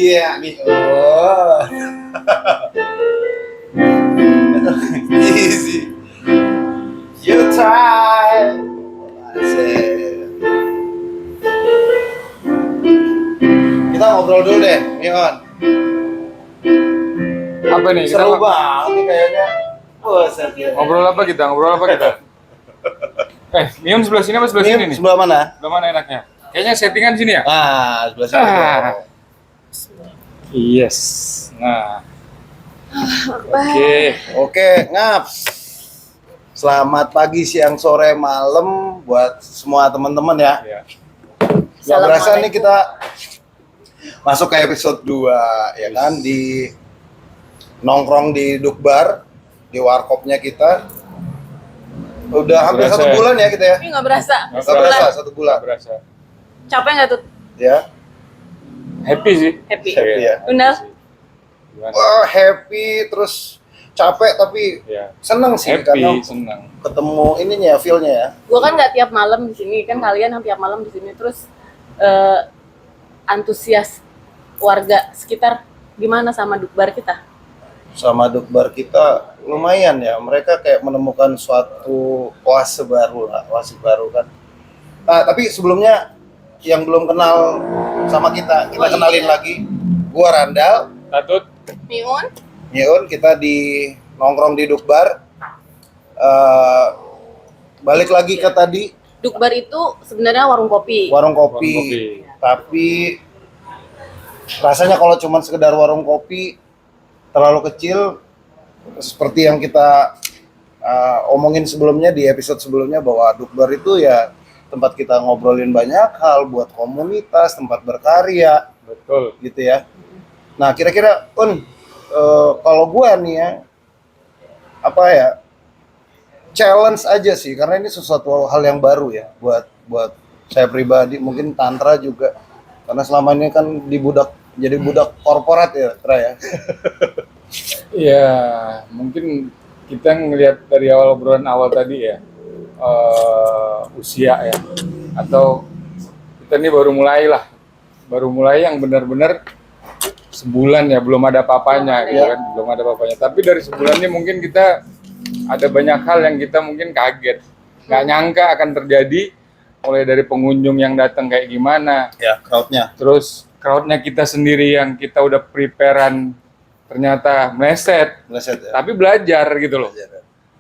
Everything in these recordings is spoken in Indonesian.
Cia nih. Oh. Easy. You try. Asik. Kita ngobrol dulu deh, Mion. Apa nih? Seru banget nih kayaknya. Buset ya. Ngobrol apa kita? Mion sebelah sini apa sebelah sini nih? Sebelah mana? Sebelah mana enaknya? Kayaknya settingan sini ya? Sebelah sini. Yes. Nah. Oke, Ngaps. Selamat pagi, siang, sore, malam buat semua teman-teman ya. Ya. Gak berasa nih kita masuk ke episode 2 ya kan, di nongkrong di Dukbar, di warkopnya kita. Udah hampir 1 bulan ya kita ya. Tapi nggak berasa. Nggak berasa 1 bulan. Berasa. Capek nggak tuh? Ya. Happy sih. Happy. Happy ya. Undal. Gimana? Wah, happy terus capek tapi Ya. seneng sih Happy, karena senang. ketemu ininya ya, feel-nya ya. Gua kan nggak tiap malam di sini, kan kalian tiap malam di sini, terus antusias warga sekitar gimana sama Dukbar kita? Sama Dukbar kita lumayan ya, mereka kayak menemukan suatu oase baru lah, oase baru kan. Nah, tapi sebelumnya yang belum kenal sama kita kenalin lagi. Gua Randal, Tatut. Miun? Miun, kita di nongkrong di Dukbar. Balik lagi ke tadi, Dukbar itu sebenarnya warung kopi. warung kopi. Warung kopi. Tapi rasanya kalau cuma sekedar warung kopi terlalu kecil, seperti yang kita omongin sebelumnya di episode sebelumnya, bahwa Dukbar itu ya tempat kita ngobrolin banyak hal buat komunitas, tempat berkarya Betul. gitu ya. Nah, kira-kira kalau gua nih ya, apa ya, challenge aja sih, karena ini sesuatu hal yang baru ya buat saya pribadi, mungkin Tantra juga, karena selama ini kan jadi budak korporat ya, Tra ya. Ya, mungkin kita ngelihat dari awal obrolan awal tadi ya, usia ya, atau kita ini baru mulai yang benar-benar sebulan ya, belum ada apa-apanya gitu kan, belum ada apa-apanya. Tapi dari sebulan ini mungkin kita ada banyak hal yang kita mungkin kaget, nggak nyangka akan terjadi, mulai dari pengunjung yang datang kayak gimana, Ya, crowd-nya. terus crowd-nya kita sendiri yang kita udah preparean ternyata meleset, Meleset ya. tapi belajar gitu loh.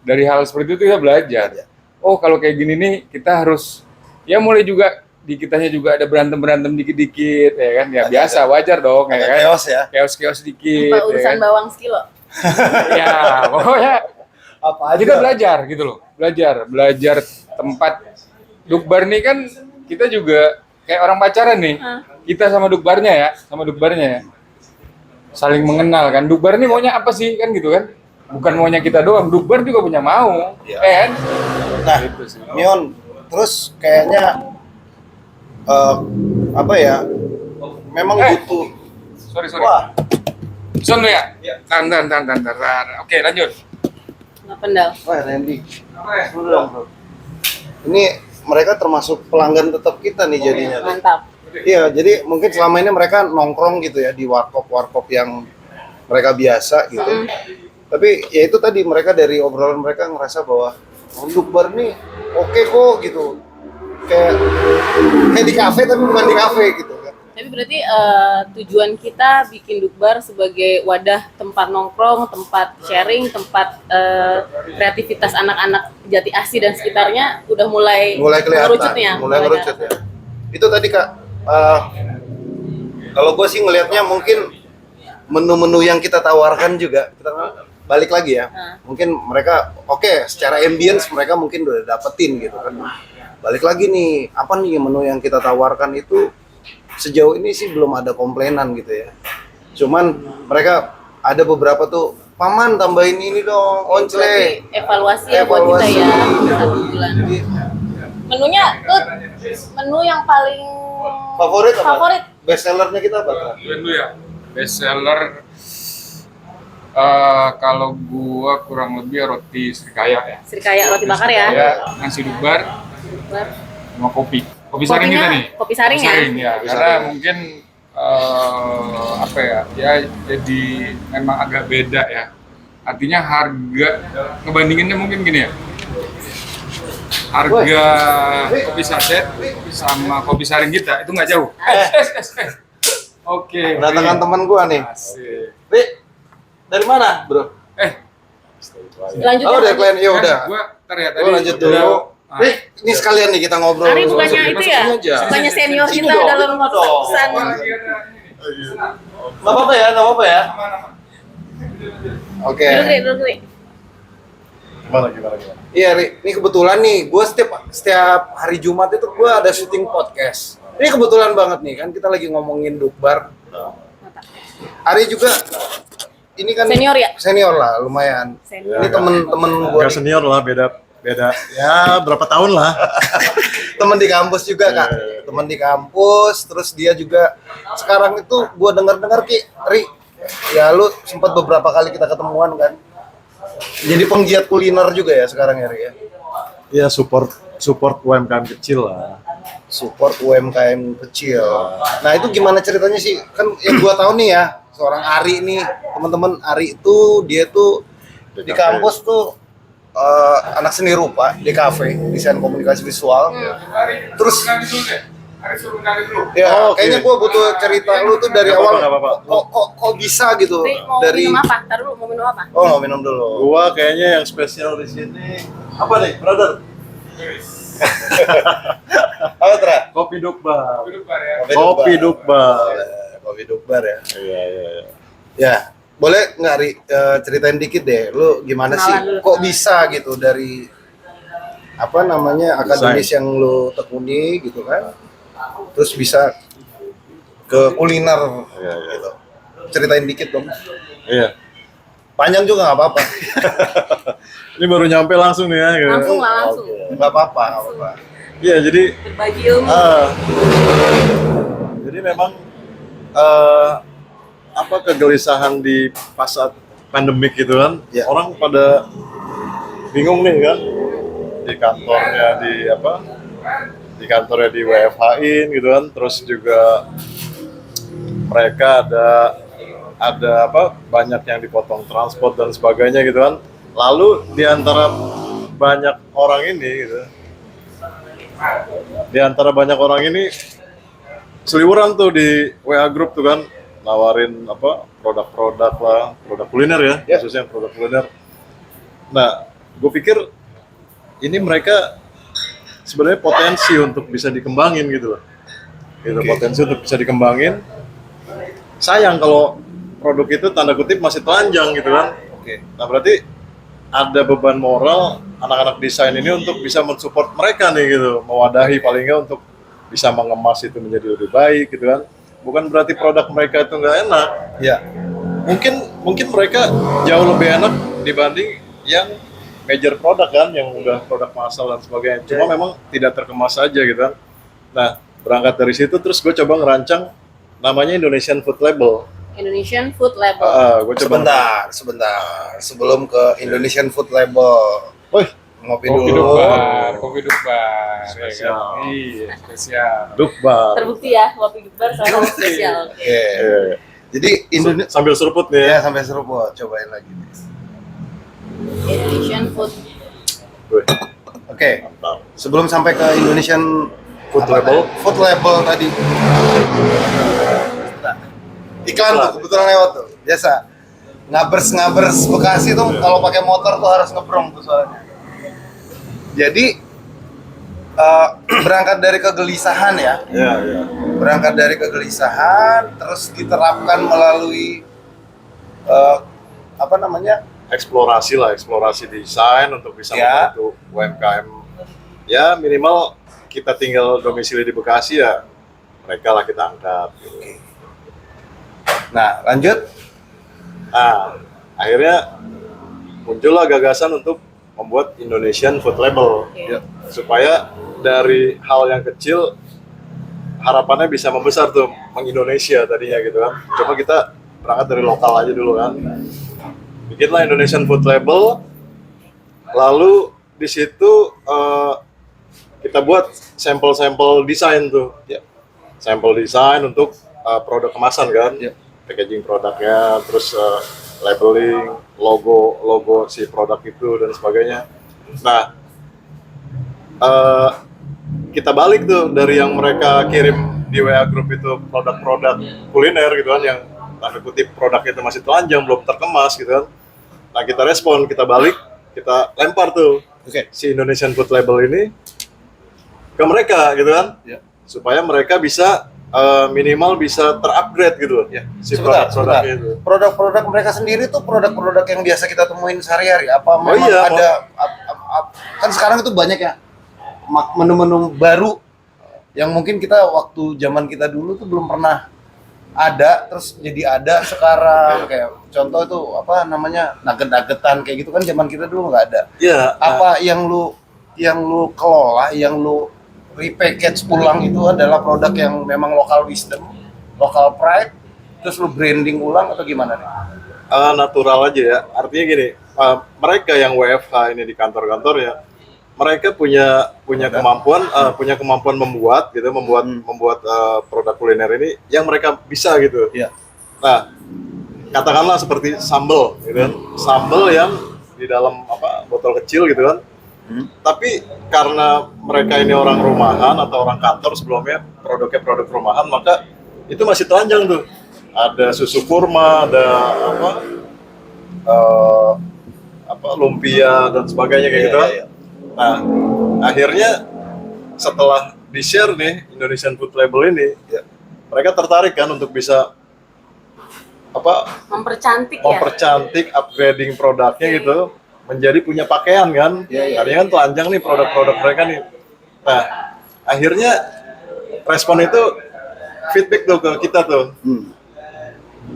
Dari hal seperti itu kita belajar. Oh, kalau kayak gini nih kita harus ya mulai juga di kitanya juga ada berantem dikit-dikit ya kan, ya biasa, wajar dong ya Ada kan. chaos ya. Chaos dikit Apa ya urusan kan. bawang sekilo? Ya, pokoknya Apa aja? kita belajar gitu loh. Belajar tempat Dukbar nih kan, kita juga kayak orang pacaran nih. Kita sama Dukbarnya ya, saling mengenal kan. Dukbar nih maunya apa sih kan gitu kan? Bukan maunya kita doang, Dukbar juga punya mau, Ya. kan? Nah, Gitu sih. Mion, terus kayaknya apa ya? Memang butuh. Sorry. Wah, Son lu ya? Tantar. Oke, lanjut. Nggak Ndal? wah Randy. Dulu dong, bro. Ini mereka termasuk pelanggan tetap kita nih jadinya. Mantap. Iya, jadi mungkin selama ini mereka nongkrong gitu ya di warkop yang mereka biasa gitu. Tapi ya itu tadi, mereka dari obrolan mereka ngerasa bahwa Dukbar nih oke kok gitu. Kayak di kafe tapi bukan di kafe gitu kan. Tapi berarti tujuan kita bikin Dukbar sebagai wadah tempat nongkrong, tempat sharing, tempat kreativitas anak-anak Jati Asih dan sekitarnya udah mulai Kelihatan, mengerucut ya. mulai ngerucut ya. Itu tadi Kak, kalau gue sih ngelihatnya mungkin menu-menu yang kita tawarkan juga, kita balik lagi ya, mungkin mereka oke, secara ambience mereka mungkin udah dapetin gitu kan. Balik lagi nih, apa nih menu yang kita tawarkan itu sejauh ini sih belum ada komplainan gitu ya. Cuman mereka ada beberapa tuh, paman tambahin ini dong, oncle. Berarti evaluasi ya buat kita ya 1 bulan. Jadi, Menunya tuh menu yang paling favorit. Best sellernya kita apa? Dulu ya. Best seller kalau gua kurang lebih roti Srikaya ya. Srikaya roti bakar ya. Ya, nasi Dukbar sama kopi. Kopi saring kita nih. Kopi saring ya. Ya. Karena mungkin apa ya? Ya jadi memang agak beda ya. Artinya harga ngebandinginnya mungkin gini ya. Harga kopi saset sama kopi saring kita itu nggak jauh. Oke. Kedatangan teman gua nih. Asik. Ri, dari mana, Bro? Lanjut Oh, ya, udah lanjut. klien. Ya udah. Gua ntar ya tadi Gua lanjut udah- dulu. Ah. Ri, ini sekalian nih kita ngobrol. Ari bukannya Masukin itu ya? aja. Bukannya senior Sini kita dong, dalam sini dong. pesan. Nggak apa-apa ya, nggak apa-apa ya. Oke. Dulu, Ri. Gimana? Iya, Ri. Ini kebetulan nih, gue setiap hari Jumat itu gue ada syuting podcast. Ini kebetulan banget nih, kan kita lagi ngomongin Dukbar. Ari juga, ini kan Senior ya? Senior lah, lumayan. Senior. Ini temen-temen gue, Gak senior lah, beda ya berapa tahun lah. temen di kampus juga kak. Temen di kampus, terus dia juga sekarang itu gue dengar-dengar Ki, Ri, ya lu sempat beberapa kali kita ketemuan kan. Jadi penggiat kuliner juga ya sekarang ya, Ri ya. Ya support UMKM kecil lah. Support UMKM kecil. Nah itu gimana ceritanya sih? Kan yang gua tahu nih ya, seorang Ari nih, teman-teman Ari itu dia tuh di kampus tuh anak seni rupa di kafe, desain komunikasi visual. Terus Hari suruh kenalin dulu. ya Oke. kayaknya gua butuh cerita lu tuh dari Nggak awal. apa-apa, nggak apa-apa. Kok bisa gitu Ri, mau dari minum apa? Ntar dulu, mau minum apa? Oh mau minum dulu. Gua kayaknya yang spesial di sini apa nih, brother? Apa Tra? Kopi Dukbar. Duduk Bar ya. Kopi Dukbar. Kopi Dukbar ya. Iya. Ya, boleh nggak Ri, ceritain dikit deh, lu gimana sih, Kenalan dulu, kok kenalan. bisa gitu dari apa namanya akademis yang lu tekuni gitu kan, terus bisa ke kuliner Iya. gitu, ceritain dikit dong, Iya. panjang juga nggak apa-apa, Ini baru nyampe langsung nih ya. gitu. Langsung lah, langsung. nggak apa-apa, nggak apa-apa. Iya, jadi Berbagi ilmu. jadi memang apa kegelisahan di pas saat pandemik gitu kan, Ya. orang pada bingung nih kan di kantornya di kantornya di WFH-in gitu kan, terus juga mereka ada apa banyak yang dipotong transport dan sebagainya gitu kan, lalu di antara banyak orang ini gitu, di antara banyak orang ini seliweran tuh di WA group tuh kan, nawarin apa produk-produk lah, produk kuliner ya, khususnya produk kuliner. Nah, gue pikir ini mereka sebenarnya potensi untuk bisa dikembangin gitu loh, gitu. Potensi untuk bisa dikembangin. Sayang kalau produk itu tanda kutip masih telanjang gitu kan. Oke. Nah, berarti ada beban moral anak-anak desain ini untuk bisa mensupport mereka nih gitu, mewadahi paling nggak untuk bisa mengemas itu menjadi lebih baik gitu kan. Bukan berarti produk mereka itu nggak enak. Ya, Mungkin mereka jauh lebih enak dibanding yang major produk kan, yang udah produk massal dan sebagainya. Cuma memang tidak terkemas saja gitu kan. Nah, berangkat dari situ terus gue coba ngerancang namanya Indonesian Food Label. Indonesian Food Label. Gue coba. sebentar, sebelum ke Indonesian Food Label, Wih, ngopi Kopi dulu. Dukbar, kopi Dukbar. Spesial. Ya kan? Iya, spesial. Dukbar. Terbukti ya, kopi Dukbar salah satu spesial. Oke. Iya. Jadi Indonesia Sambil seruput nih ya ya. sampai seruput, cobain lagi. Indonesian Food. Wih, Oke, mantap. sebelum sampai ke Indonesian Food Label. Food Label tadi. Nah, iklan tuh kebetulan lewat tuh. Biasa. Ngabers Bekasi tuh kalau pakai motor tuh harus ngebrong tuh soalnya. Jadi berangkat dari kegelisahan ya. Iya. Berangkat dari kegelisahan terus diterapkan melalui apa namanya? Eksplorasi desain untuk bisa Ya. membantu UMKM. Ya, minimal kita tinggal domisili di Bekasi ya, mereka lah kita angkat. Gitu. Nah, lanjut. Nah, akhirnya muncullah gagasan untuk membuat Indonesian Food Label. Oke. Supaya dari hal yang kecil harapannya bisa membesar tuh, meng-Indonesia tadinya gitu kan. Coba kita berangkat dari lokal aja dulu kan. Bikinlah Indonesian Food Label, lalu di situ kita buat sampel-sampel desain tuh. Ya. Sampel desain untuk produk kemasan kan, Iya. packaging produknya, terus labeling, logo si produk itu dan sebagainya. Nah, kita balik tuh dari yang mereka kirim di WA Group itu produk-produk kuliner gitu kan, yang tanda kutip produk itu masih telanjang, belum terkemas gitu kan. Nah, kita respon, kita balik, kita lempar tuh si Indonesian Food Label ini ke mereka gitu kan, Ya. supaya mereka bisa minimal bisa terupgrade gitu loh, si Sebentar. produk-produknya itu. Produk-produk mereka sendiri tuh produk-produk yang biasa kita temuin sehari-hari. Apa memang iya, ada kan sekarang itu banyak ya menu-menu baru yang mungkin kita waktu zaman kita dulu tuh belum pernah ada, terus jadi ada sekarang. Kayak contoh itu apa namanya, nugget-nuggetan kayak gitu kan zaman kita dulu nggak ada. Iya. Apa yang lu kelola, yang lu repackage ulang itu adalah produk yang memang local wisdom, local pride, terus lu branding ulang atau gimana nih? Natural aja ya. Artinya gini, mereka yang WFH ini di kantor-kantornya, mereka punya kemampuan membuat produk kuliner ini yang mereka bisa gitu. Iya. Nah, katakanlah seperti sambal gitu kan. Sambal yang di dalam botol kecil gitu kan. Tapi karena mereka ini orang rumahan atau orang kantor sebelumnya produknya produk rumahan, maka itu masih telanjang tuh. Ada susu kurma, ada lumpia dan sebagainya kayak gitu. Iya. Nah, akhirnya setelah di-share nih Indonesian Food Label ini, mereka tertarik kan untuk bisa mempercantik upgrading produknya gitu, menjadi punya pakaian kan. Tadinya kan telanjang nih produk-produk mereka nih. Nah, akhirnya respon itu feedback tuh ke kita tuh.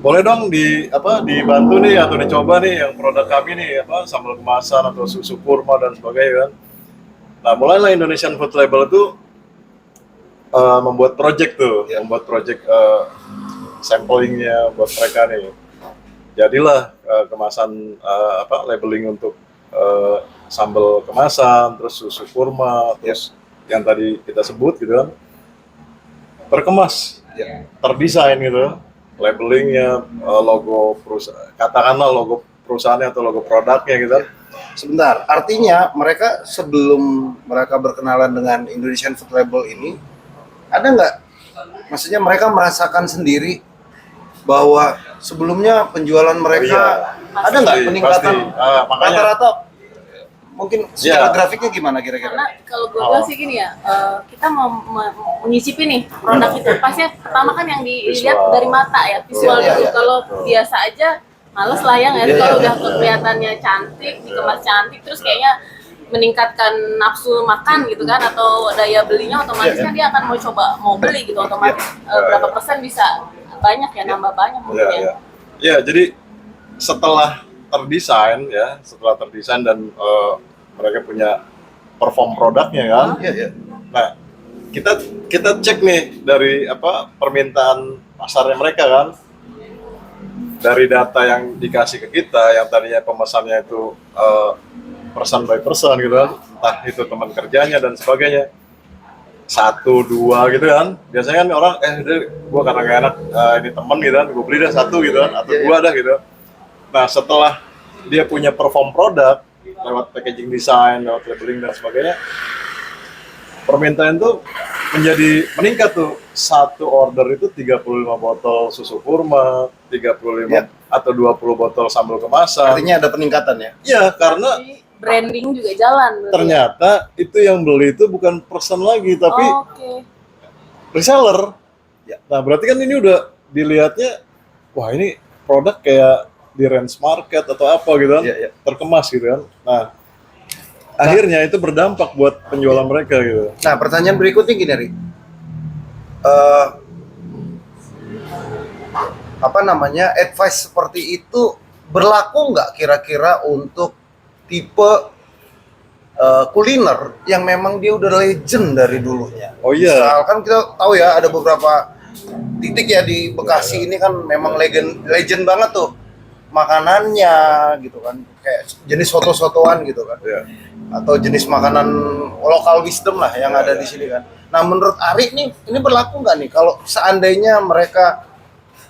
Boleh dong dibantu nih atau dicoba nih yang produk kami nih, sambal kemasan atau susu kurma dan sebagainya kan. Nah, mulailah Indonesian Food Label itu membuat project samplingnya buat mereka nih. Jadilah kemasan labeling untuk sambal kemasan, terus susu kurma, terus yang tadi kita sebut gitu kan, terkemas, terdesain gitu, labelingnya, logo perusahaan, katakanlah logo perusahaannya atau logo produknya gitu kan. Sebentar, artinya mereka sebelum mereka berkenalan dengan Indonesian Food Label ini, ada nggak, maksudnya mereka merasakan sendiri bahwa sebelumnya penjualan mereka ada nggak peningkatan? Makanya Rata-rata mungkin secara grafiknya gimana kira-kira? Karena kalau gue bilang sih gini ya, kita mau menyicipi nih produk itu, pasti pertama kan yang dilihat dari mata ya, visual Iya, itu. iya. Kalau biasa aja males lah ya, kalau udah kelihatannya cantik, dikemas cantik, terus kayaknya meningkatkan nafsu makan gitu kan, atau daya belinya otomatis kan dia akan mau beli gitu otomatis. Berapa persen bisa banyak ya, nambah banyak mungkin ya. Ya, jadi setelah terdesain dan mereka punya perform produknya kan. Nah, kita cek nih dari permintaan pasarnya mereka kan. Dari data yang dikasih ke kita, yang tadinya pemesannya itu person by person gitu kan, entah itu teman kerjanya dan sebagainya, 1, 2 gitu kan. Biasanya kan orang gua karena gak enak ini temen gitu kan, gua beli dah 1 gitu kan, atau 2 dah gitu. Nah, setelah dia punya perform produk lewat packaging design, lewat labeling dan sebagainya, permintaan tuh meningkat tuh. Satu order itu 35 botol susu kurma, 35 atau 20 botol sambal kemasan. Artinya ada peningkatan ya? Iya, karena branding juga jalan. Ternyata itu yang beli itu bukan person lagi, tapi reseller. Nah, berarti kan ini udah dilihatnya, wah ini produk kayak di range market atau apa gitu kan, terkemas gitu kan. Nah, akhirnya itu berdampak buat penjualan mereka gitu. Nah, pertanyaan berikutnya gini, Ri. Advice seperti itu berlaku nggak kira-kira untuk tipe kuliner yang memang dia udah legend dari dulunya? Oh iya. Misalkan kita tahu ya ada beberapa titik ya di Bekasi ini kan memang legend banget tuh. makanannya gitu kan, kayak jenis soto-sotoan gitu kan, Iya. atau jenis makanan lokal wisdom lah yang ada di sini kan. Nah menurut Ari nih, ini berlaku nggak nih kalau seandainya mereka,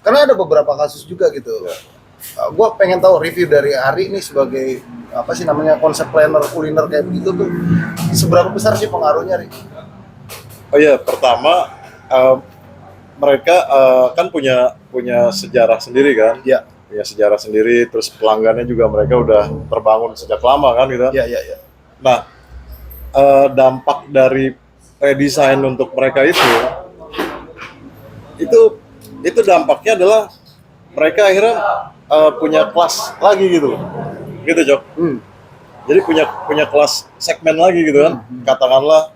karena ada beberapa kasus juga gitu. Gue pengen tahu review dari Ari nih sebagai apa sih namanya konsep planner kuliner kayak begitu tuh, seberapa besar sih pengaruhnya, Ri? Oh iya, pertama mereka kan punya sejarah sendiri kan. Ya, Punya sejarah sendiri, terus pelanggannya juga mereka udah terbangun sejak lama kan gitu. ya, ya, ya. Nah, dampak dari redesign untuk mereka itu dampaknya adalah mereka akhirnya punya kelas lagi gitu Jok. Jadi punya kelas segmen lagi gitu kan. Katakanlah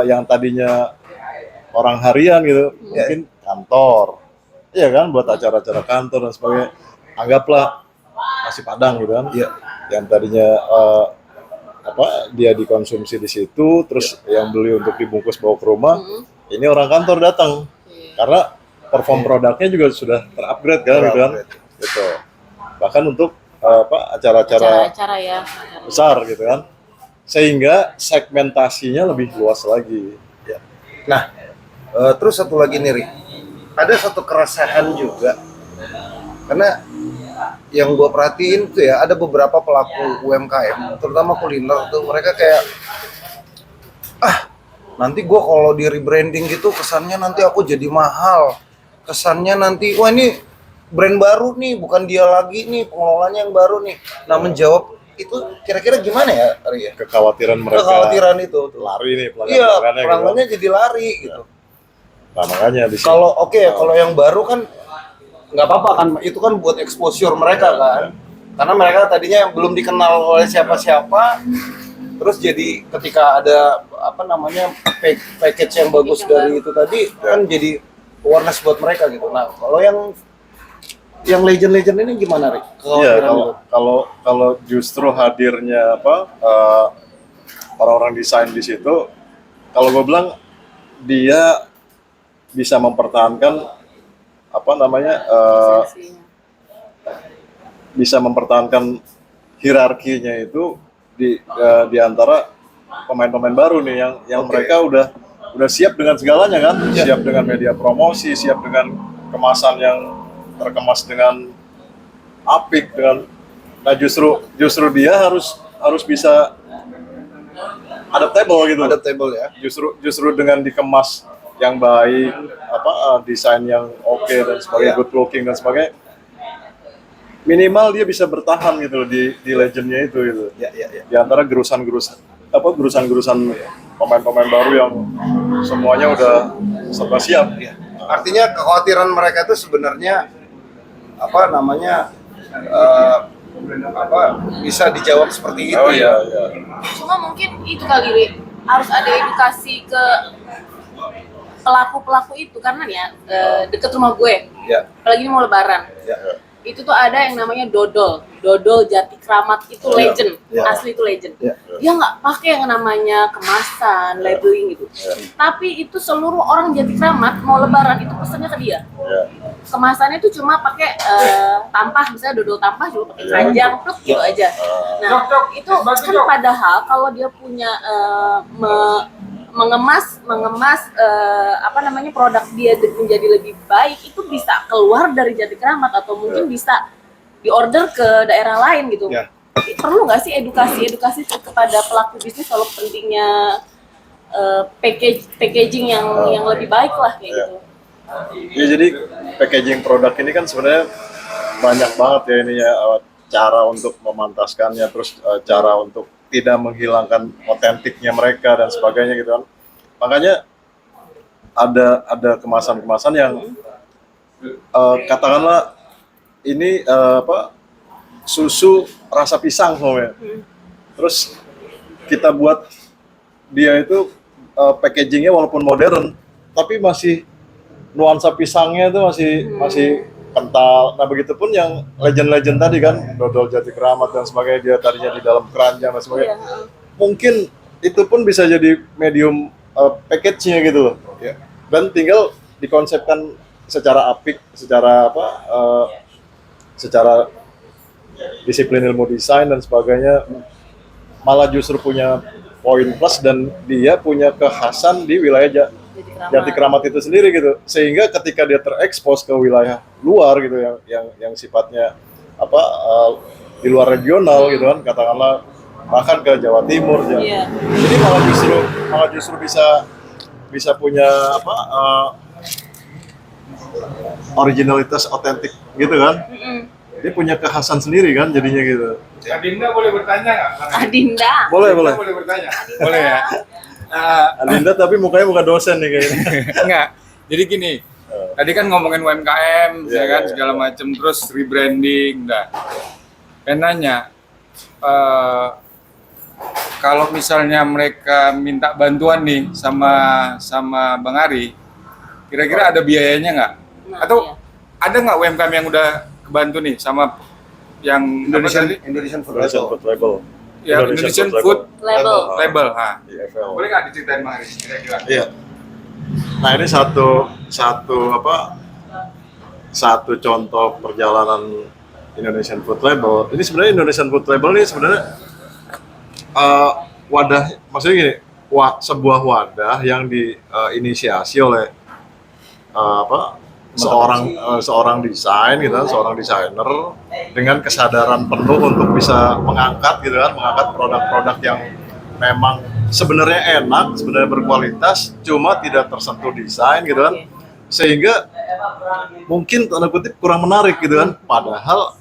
yang tadinya orang harian gitu, mungkin kantor, iya kan, buat acara-acara kantor dan sebagainya. Anggaplah nasi Padang gitu kan, Iya. yang tadinya dia dikonsumsi di situ, terus yang beli untuk dibungkus bawa ke rumah, ini orang kantor datang, karena perform produknya juga sudah terupgrade kan, gitu kan, gitu. Bahkan untuk acara-acara Acara-acara ya. besar gitu kan, sehingga segmentasinya lebih luas lagi. Ya. Nah, terus satu lagi nih, Ri. Ada satu keresahan juga, karena yang gue perhatiin tuh ya, ada beberapa pelaku UMKM, terutama kuliner tuh, mereka kayak, nanti gue kalau di rebranding gitu kesannya nanti aku jadi mahal, kesannya nanti, wah ini brand baru nih, bukan dia lagi nih, pengelolanya yang baru nih. Nah menjawab itu kira-kira gimana ya, Ri? Ya? Kekhawatiran mereka Kekhawatiran itu tuh. lari nih Iya, pelanggan-pelanggannya gitu. pelanggannya jadi lari gitu. Nah, makanya di sini. Kalau kalau yang baru kan nggak apa-apa kan, itu kan buat exposure mereka kan, karena mereka tadinya yang belum dikenal oleh siapa-siapa, terus jadi ketika ada apa namanya package yang bagus dari itu tadi kan jadi awareness buat mereka gitu. Nah kalau yang legend-legend ini gimana, Rik? Iya, Kekhawatiran lu? kalau justru hadirnya orang-orang desain di situ, kalau gue bilang dia bisa mempertahankan bisa mempertahankan hierarkinya itu di antara pemain-pemain baru nih yang mereka udah siap dengan segalanya kan, siap dengan media promosi, siap dengan kemasan yang terkemas dengan apik dengan. Nah justru dia harus bisa adaptable gitu. Adaptable ya. Justru dengan dikemas yang baik, desain yang oke dan sebagainya, good looking dan sebagainya, minimal dia bisa bertahan gitu loh di legendnya itu gitu. Ya. Di antara gerusan-gerusan pemain-pemain baru yang semuanya udah serba siap. Ya. Artinya kekhawatiran mereka itu sebenarnya bisa dijawab seperti itu. Oh iya. Cuma mungkin itu kali, Ri, harus ada edukasi ke pelaku-pelaku itu, karena nih ya deket rumah gue, Ya. apalagi ini mau lebaran, Ya. itu tuh ada yang namanya dodol Jati Kramat, itu legend, Ya. asli itu legend. Ya. Dia nggak pakai yang namanya kemasan, labeling gitu, tapi itu seluruh orang Jati Kramat mau lebaran itu pesannya ke dia. Ya. Kemasannya itu cuma pakai tampah, misalnya dodol tampah cuma pakai keranjang, pluk gitu aja. Nah itu kan padahal kalau dia punya mengemas produk dia menjadi lebih baik, itu bisa keluar dari Jati Kramat atau mungkin bisa diorder ke daerah lain gitu. Ya. Perlu nggak sih edukasi kepada pelaku bisnis kalau pentingnya packaging yang lebih baik lah kayak gitu. Ya, jadi packaging produk ini kan sebenarnya banyak banget ya ininya, cara untuk memantaskannya, terus cara untuk tidak menghilangkan otentiknya mereka dan sebagainya gitu kan. Makanya ada kemasan-kemasan yang katakanlah ini susu rasa pisang namanya. Terus kita buat dia itu packagingnya walaupun modern, tapi masih nuansa pisangnya itu masih kental. Nah begitupun yang legend-legend tadi kan, dodol Jati Kramat dan sebagainya, dia tadinya di dalam keranjang dan sebagainya. Mungkin itu pun bisa jadi medium package-nya gitu loh. Ya. Dan tinggal dikonsepkan secara apik, secara secara disiplin ilmu desain dan sebagainya, malah justru punya poin plus dan dia punya kekhasan di wilayah Jati Kramat itu sendiri gitu, sehingga ketika dia terekspos ke wilayah luar gitu yang sifatnya apa di luar regional gitu kan, katakanlah bahkan ke Jawa Timur ya. Jadi malah justru bisa punya apa originalitas otentik gitu kan. Dia punya kekhasan sendiri kan jadinya gitu. Adinda boleh bertanya nggak? Adinda. Boleh. Boleh bertanya? Boleh ya? Adinda tapi mukanya bukan dosen nih kayaknya. Enggak. Jadi gini, tadi kan ngomongin UMKM, ya kan, segala macam, terus rebranding, pengen nanya, kalau misalnya mereka minta bantuan nih sama Bang Ari, kira-kira ada biayanya nggak? Atau ada nggak UMKM yang udah kebantu nih sama yang Indonesian Food Label. Ya, Indonesian Food Label. Nah, IFL. boleh nggak diceritain Bang Ari kira-kira? Iya. Nah ini satu contoh perjalanan Indonesian Food Label. Ini sebenarnya Indonesian Food Label ini sebenarnya wadah, maksudnya gini, sebuah wadah yang diinisiasi oleh seorang desain gitu kan, seorang desainer dengan kesadaran penuh untuk bisa mengangkat gitu kan, mengangkat produk-produk yang memang sebenarnya enak, sebenarnya berkualitas, cuma tidak tersentuh desain gitu kan, sehingga mungkin tanda kutip kurang menarik gitu kan. Padahal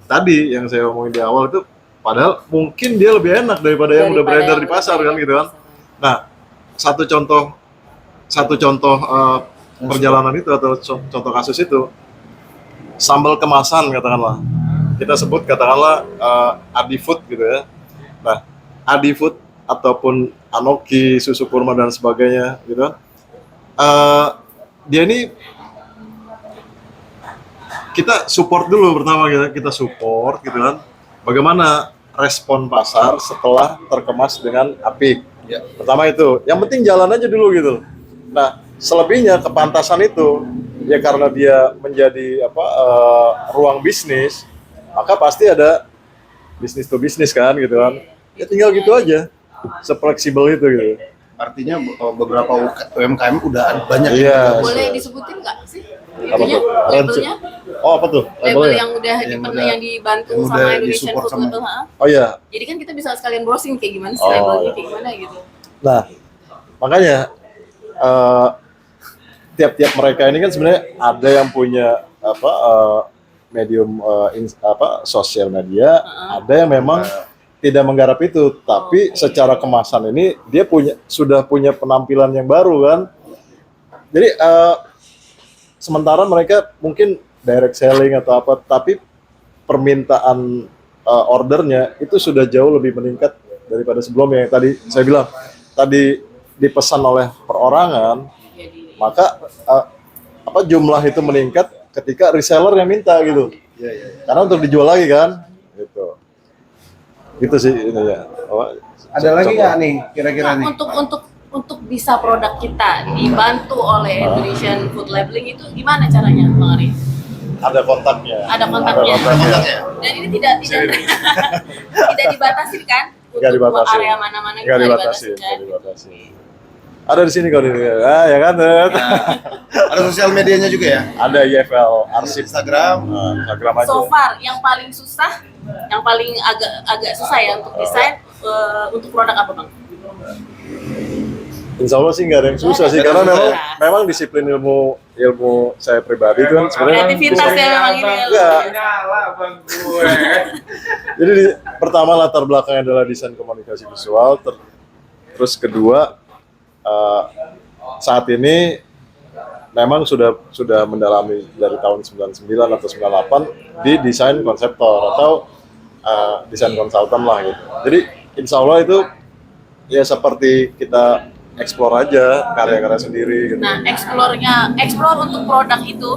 tadi yang saya omongin di awal itu, padahal mungkin dia lebih enak daripada yang udah beredar di pasar kan gitu kan. Nah, satu contoh perjalanan itu atau contoh kasus itu, sambal kemasan katakanlah, kita sebut katakanlah Adifood gitu ya. Nah, Adifood ataupun Anoki, susu kurma dan sebagainya gitu kan, dia ini kita support dulu pertama, kita support gitu kan, bagaimana respon pasar setelah terkemas dengan apik. Pertama itu, yang penting jalan aja dulu gitu. Nah, selebihnya kepantasan itu ya karena dia menjadi ruang bisnis, maka pasti ada bisnis to bisnis kan gitu kan. Ya tinggal gitu aja, sefleksibel itu gitu. Artinya beberapa UMKM udah banyak. Iya. Boleh disebutin nggak sih? Apa Itunya, tuh? labelnya? Oh apa tuh? Label Labelnya? yang udah dibantu yang sama udah Indonesian disupport Food sama- Label, ha? Oh iya. Jadi kan kita bisa sekalian browsing kayak gimana sih Oh, labelnya, iya. kayak gimana gitu. Nah, makanya tiap-tiap mereka ini kan sebenarnya ada yang punya medium sosial media, ada yang memang tidak menggarap itu, tapi secara kemasan ini dia sudah punya penampilan yang baru kan. Jadi sementara mereka mungkin direct selling atau apa, tapi permintaan ordernya itu sudah jauh lebih meningkat daripada sebelumnya. Yang tadi saya bilang, tadi dipesan oleh perorangan, maka jumlah itu meningkat ketika reseller yang minta gitu. Karena untuk dijual lagi kan, gitu. Gitu sih ini ya. Ada lagi nggak nih kira-kira nih? Untuk bisa produk kita dibantu oleh Indonesian Food Labeling itu gimana caranya, Bang Ari? Ada kontaknya. Ada kontaknya. Kontaknya. Dan ini tidak tidak dibatasi kan? Nggak Untuk dibatasi. area mana-mana Nggak nggak dibatasi. kan? Nggak dibatasi. Ada di sini kok ini. Ya kan. Ada sosial medianya juga ya? Ada IFL arsip Instagram. Instagram aja. So far yang paling susah, yang paling agak susah ya untuk desain untuk produk apa, Bang? Insya Allah sih nggak ada yang susah sih, karena memang disiplin ilmu saya pribadi itu kan sebenarnya Kreativitas ya memang ini. Enggak. Nyala bang gue. Jadi pertama latar belakangnya adalah desain komunikasi visual, terus kedua saat ini memang sudah mendalami dari tahun 99 atau 98 di desain konseptor atau desain konsultan lah gitu. Jadi insya Allah itu ya seperti kita explore aja karya-karya sendiri gitu. Nah, explore untuk produk itu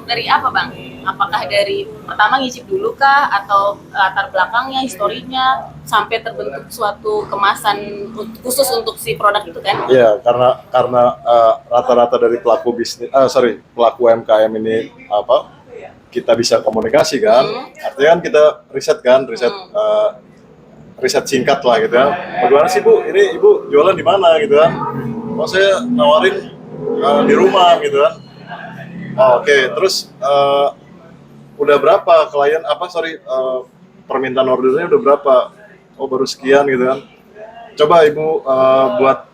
dari apa, Bang? Apakah dari pertama ngicip dulu kah, atau latar belakangnya, historinya, sampai terbentuk suatu kemasan khusus untuk si produk itu kan? Iya, karena rata-rata dari pelaku UMKM ini kita bisa komunikasi kan. Artinya kan kita riset singkat lah gitu ya. Bagaimana sih Bu, ini Ibu jualan di mana gitu kan? Oh saya nawarin di rumah gitu kan. Oh, oke. Terus udah berapa klien permintaan ordernya udah berapa? Oh baru sekian gitu kan. Coba Ibu buat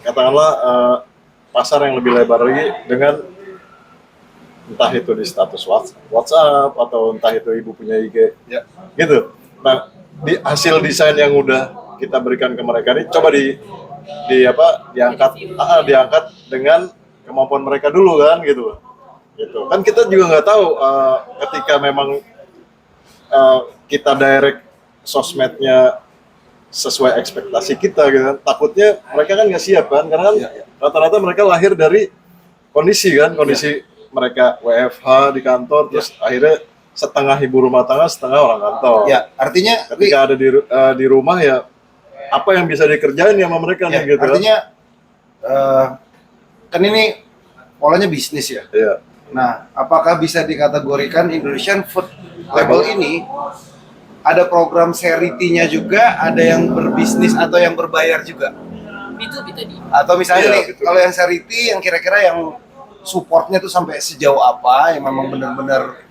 katakanlah pasar yang lebih lebar lagi dengan entah itu di status WhatsApp atau entah itu Ibu punya IG, ya, gitu. Nah, di hasil desain yang udah kita berikan ke mereka ini coba diangkat dengan kemampuan mereka dulu kan, gitu. Gitu. Kan kita juga nggak tahu ketika memang kita direct sosmednya sesuai ekspektasi kita gitu kan. Takutnya mereka kan nggak siap kan, karena kan rata-rata mereka lahir dari kondisi mereka WFH di kantor, terus akhirnya setengah ibu rumah tangga, setengah orang kantor. Ya, artinya ketika ada di rumah ya apa yang bisa dikerjain sama mereka ya, nih gitu. Artinya kan ini polanya bisnis ya. Iya. Nah, apakah bisa dikategorikan Indonesian Food Label ini ada program charity-nya juga, ada yang berbisnis atau yang berbayar juga? Itu tadi. Atau misalnya nih, betul. kalau yang charity yang kira-kira yang supportnya tuh sampai sejauh apa, yang memang benar-benar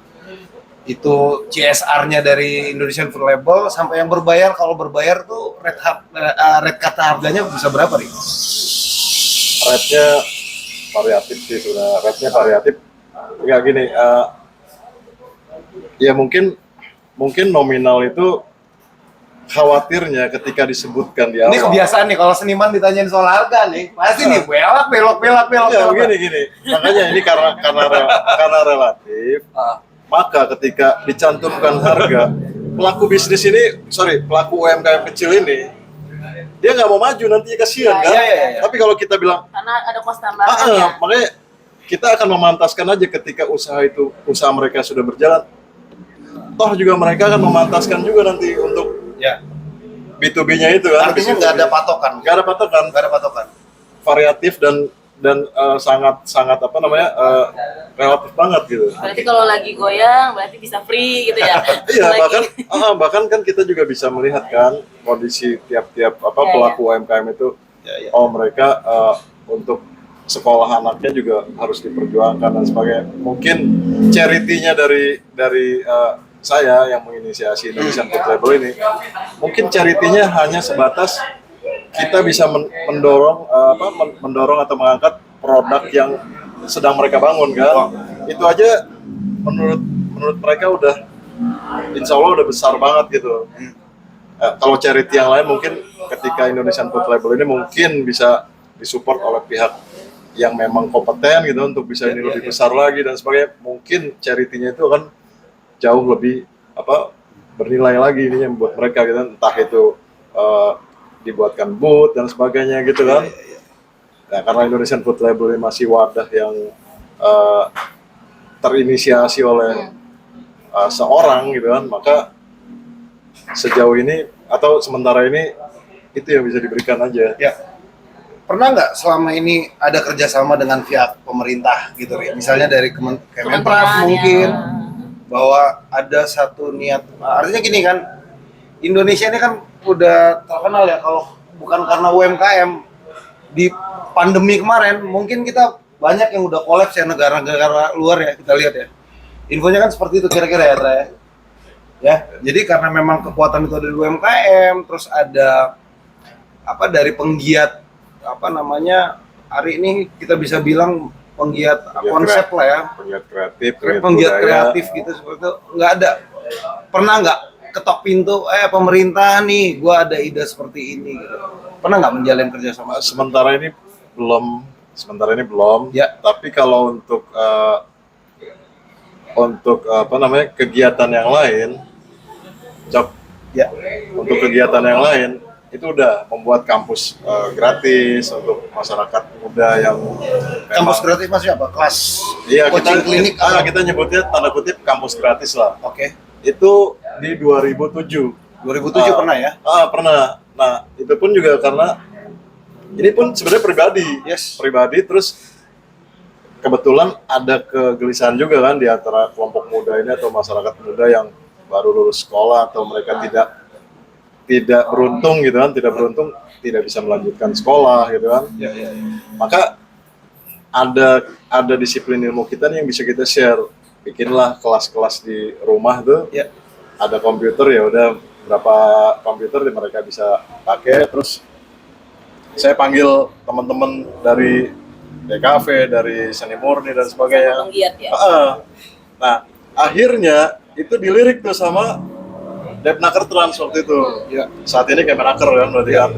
itu CSR-nya dari Indonesian Food Label, sampai yang berbayar, kalau berbayar tuh rate kata harganya bisa berapa nih? Rate-nya variatif sih sudah, rate-nya variatif. Enggak gini, ya mungkin nominal itu khawatirnya ketika disebutkan di awal. Ini kebiasaan nih kalau seniman ditanyain soal harga nih, pasti nih belok. Ya, gini. Makanya ini karena relatif. Maka ketika dicantumkan harga, pelaku UMKM kecil ini, dia nggak mau maju nanti kasihan kan. Iya. Tapi kalau kita bilang, Karena ada kos tambahannya. makanya kita akan memantaskan aja ketika usaha mereka sudah berjalan. Toh juga mereka akan memantaskan juga nanti untuk B2B-nya itu kan. Artinya nggak ada patokan. Variatif dan sangat relatif banget gitu. Berarti kalau lagi goyang berarti bisa free gitu ya. Iya, Lagi- bahkan kan kita juga bisa melihat kan kondisi tiap pelaku UMKM itu. Oh mereka untuk sekolah anaknya juga harus diperjuangkan dan sebagainya. Mungkin charity-nya dari saya yang menginisiasi Indonesian Food Label ini, mungkin charity-nya hanya sebatas kita bisa mendorong atau mengangkat produk yang sedang mereka bangun kan. Itu aja menurut mereka udah insya Allah udah besar banget gitu. Kalau charity yang lain mungkin ketika Indonesian Food Label ini mungkin bisa disupport oleh pihak yang memang kompeten gitu untuk bisa ini lebih besar lagi dan sebagainya. Mungkin charity-nya itu akan jauh lebih bernilai lagi ini yang buat mereka gitu, entah itu dibuatkan booth dan sebagainya gitu kan. Nah, karena Indonesian Food Label ini masih wadah yang terinisiasi oleh seorang gitu kan, maka sejauh ini atau sementara ini itu yang bisa diberikan aja. Ya. Pernah nggak selama ini ada kerjasama dengan pihak pemerintah gitu, Ri? Misalnya dari Kemenparekraf mungkin, bahwa ada satu niat, artinya gini kan, Indonesia ini kan udah terkenal ya kalau bukan karena UMKM. Di pandemi kemarin mungkin kita banyak yang udah kolaps ya, negara-negara luar ya, kita lihat ya. Infonya kan seperti itu kira-kira ya, Tra ya. Ya, jadi karena memang kekuatan itu dari UMKM, terus ada dari penggiat hari ini kita bisa bilang penggiat konsep lah ya, penggiat kreatif gitu, seperti itu. Nggak ada, pernah nggak ketok pintu pemerintah nih, gua ada ide seperti ini gitu, pernah nggak menjalin kerjasama? Sementara ini belum ya. Tapi kalau untuk kegiatan yang lain, untuk kegiatan yang lain itu udah membuat kampus gratis untuk masyarakat muda yang kampus gratis maksudnya apa? Kelas coaching klinik? Kita nyebutnya tanda kutip kampus gratis lah. Oke. Itu di 2007 pernah ya? Pernah. Nah, itu pun juga karena ini pun sebenarnya pribadi, terus kebetulan ada kegelisahan juga kan di antara kelompok muda ini atau masyarakat muda yang baru lulus sekolah atau mereka tidak beruntung gitu kan, tidak bisa melanjutkan sekolah gitu kan. Maka ada disiplin ilmu kita nih yang bisa kita share. Bikinlah kelas-kelas di rumah tuh. Ada komputer, ya udah berapa komputer mereka bisa pakai. Terus saya panggil teman-teman dari DKV, dari Seni Murni dan sebagainya. Penggiat ya. Nah, akhirnya itu dilirik tuh sama Depnaker Trans waktu itu. Saat ini Kemenaker kan berarti kan.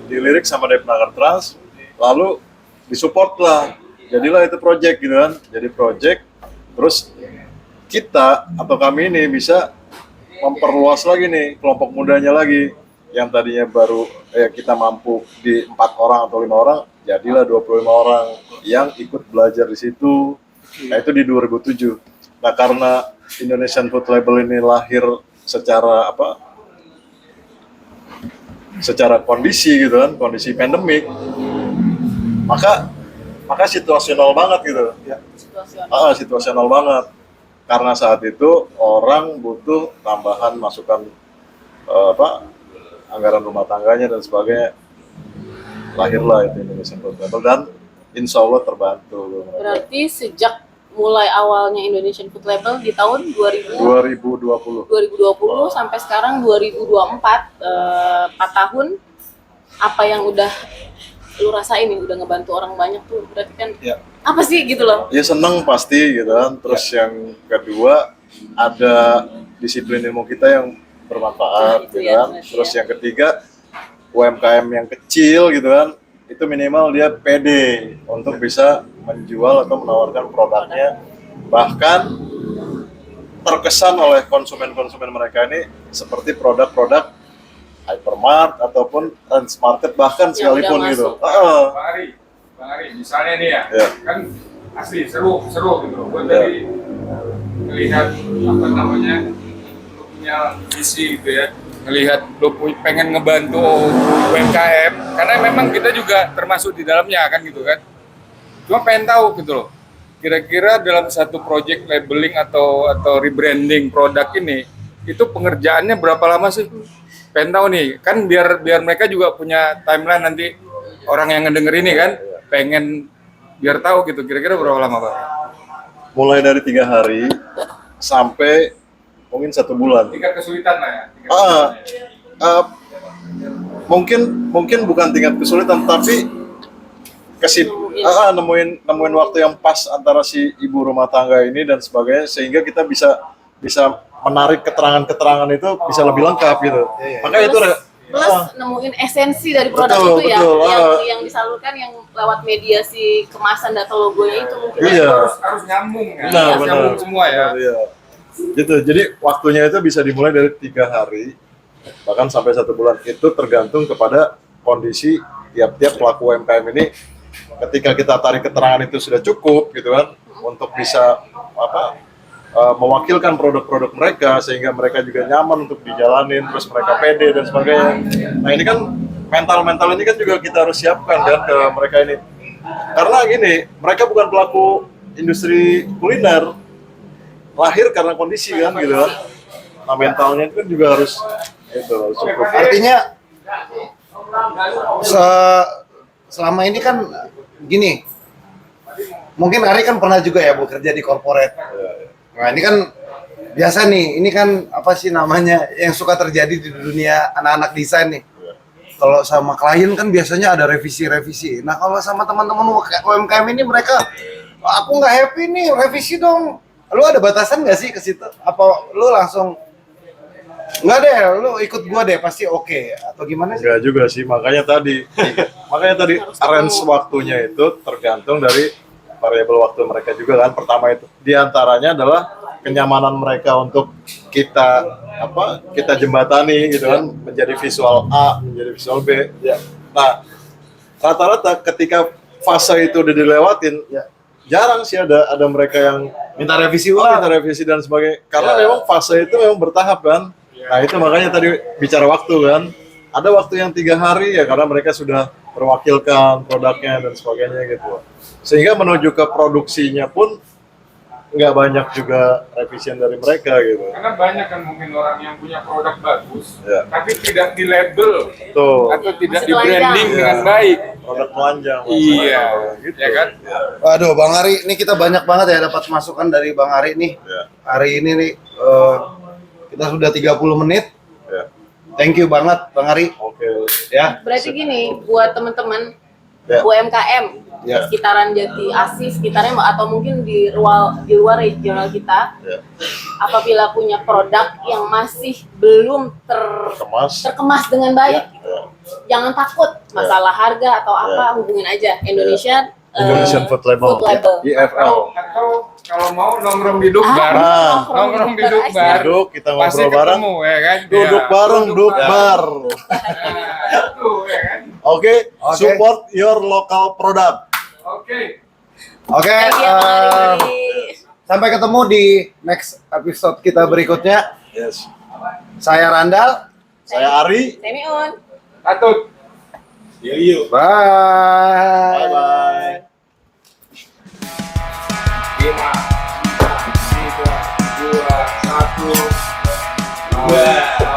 Dilirik sama Depnaker Trans, lalu disupport lah. Jadilah itu project gitu kan. Jadi project, terus kita atau kami ini bisa memperluas lagi nih kelompok mudanya lagi. Yang tadinya baru kita mampu di 4 orang atau 5 orang, jadilah 25 orang yang ikut belajar di situ. Nah, itu di 2007. Nah, karena Indonesian Food Label ini lahir secara kondisi gitu kan, kondisi pandemik, maka situasional banget gitu. Situasional banget. Karena saat itu orang butuh tambahan masukan anggaran rumah tangganya dan sebagainya. Lahirlah itu Indonesian Food Label dan insya Allah terbantu. Berarti sejak mulai awalnya Indonesian Food Label di tahun 2020 sampai sekarang 2024, 4 tahun, apa yang udah lu rasain nih, udah ngebantu orang banyak tuh, berarti kan apa sih gitu loh? Ya seneng pasti gitu kan. Terus yang kedua ada disiplin ilmu kita yang bermanfaat gitu kan. Terus yang ketiga UMKM yang kecil gitu kan, itu minimal dia pede untuk bisa menjual atau menawarkan produknya, bahkan terkesan oleh konsumen-konsumen mereka ini seperti produk-produk hypermart ataupun transmarket bahkan sekalipun gitu. Bang Ari, misalnya nih ya, kan asli seru gitu. Gue tadi melihat apa namanya, lu punya visi gitu ya, ngelihat lu pengen ngebantu UMKM, karena memang kita juga termasuk di dalamnya kan gitu kan. Cuma pengen tahu gitu loh, kira-kira dalam satu project labeling atau rebranding produk ini, itu pengerjaannya berapa lama sih? Pengen tahu nih, kan biar mereka juga punya timeline nanti orang yang ngedenger ini kan, pengen biar tahu gitu, kira-kira berapa lama Pak? Mulai dari 3 hari sampai mungkin 1 bulan. Tingkat kesulitan lah ya. Mungkin bukan tingkat kesulitan, tapi nemuin waktu yang pas antara si ibu rumah tangga ini dan sebagainya, sehingga kita bisa menarik keterangan-keterangan itu bisa lebih lengkap gitu. Makanya itu plus nemuin esensi dari produk itu ya, yang disalurkan yang lewat media si kemasan data logonya itu mungkin harus nyambung ya. Nyambung semua ya. Gitu. Jadi waktunya itu bisa dimulai dari 3 hari bahkan sampai 1 bulan. Itu tergantung kepada kondisi tiap-tiap pelaku UMKM ini. Ketika kita tarik keterangan itu sudah cukup gitu kan, untuk bisa mewakilkan produk-produk mereka sehingga mereka juga nyaman untuk dijalanin, terus mereka pede dan sebagainya. Nah ini kan mental ini kan juga kita harus siapkan kan ke mereka ini. Karena gini, mereka bukan pelaku industri kuliner, lahir karena kondisi kan gitu kan. Nah mentalnya itu kan juga harus cukup. Artinya selama ini kan gini, mungkin Ari kan pernah juga ya bekerja di corporate. Nah ini kan biasa nih, ini kan apa sih namanya yang suka terjadi di dunia anak-anak desain nih. Kalau sama klien kan biasanya ada revisi-revisi. Nah kalau sama teman-teman UMKM ini mereka, aku nggak happy nih, revisi dong. Lu ada batasan nggak sih ke situ? Apa lu langsung nggak deh, lu ikut gua deh pasti oke, atau gimana sih? Enggak juga sih, makanya tadi arrange waktunya itu tergantung dari variabel waktu mereka juga kan. Pertama itu diantaranya adalah kenyamanan mereka untuk kita jembatani gitu kan, menjadi visual A, menjadi visual B. Nah rata-rata ketika fase itu udah dilewatin, jarang sih ada mereka yang Minta revisi ulang, minta revisi dan sebagainya, karena memang fase itu memang bertahap kan. Nah itu makanya tadi bicara waktu kan, ada waktu yang 3 hari ya karena mereka sudah terwakilkan produknya dan sebagainya gitu. Sehingga menuju ke produksinya pun nggak banyak juga revisi dari mereka gitu. Karena banyak kan mungkin orang yang punya produk bagus, Ya. tapi tidak di label Tuh, atau tidak Masih di branding telanjang. dengan baik. produk telanjang. Iya, gitu. ya kan? Ya. Waduh, Bang Ari, ini kita banyak banget ya dapat masukan dari Bang Ari nih. Ya. Hari ini nih kita sudah 30 menit. Ya. Thank you banget Bang Ari. Oke. Ya. Berarti gini, buat teman-teman Ya. UMKM Ya. sekitaran Jati Asih, sekitarnya atau mungkin di luar regional kita, Ya. apabila punya produk yang masih belum Kemas. terkemas dengan baik, Ya. jangan takut masalah harga atau apa, hubungin aja Indonesian Indonesian Food Label. IFL. Atau kalau mau nongkrong di Dukbar, Ah, nongkrong di Dukbar, duduk, kita pasti ngobrol bareng. ketemu ya kan? Duduk Ya. bareng, duduk bar. Nah, itu ya kan? Oke, Oke. support your local product. Oke. Oke, Thank you, Bang Ari. sampai ketemu di next episode kita berikutnya. Yes. Saya Randal. Saya Ari. Semiun. Atut. Yuk. Bye. Bye bye. 5, 4, 3, 2, 1.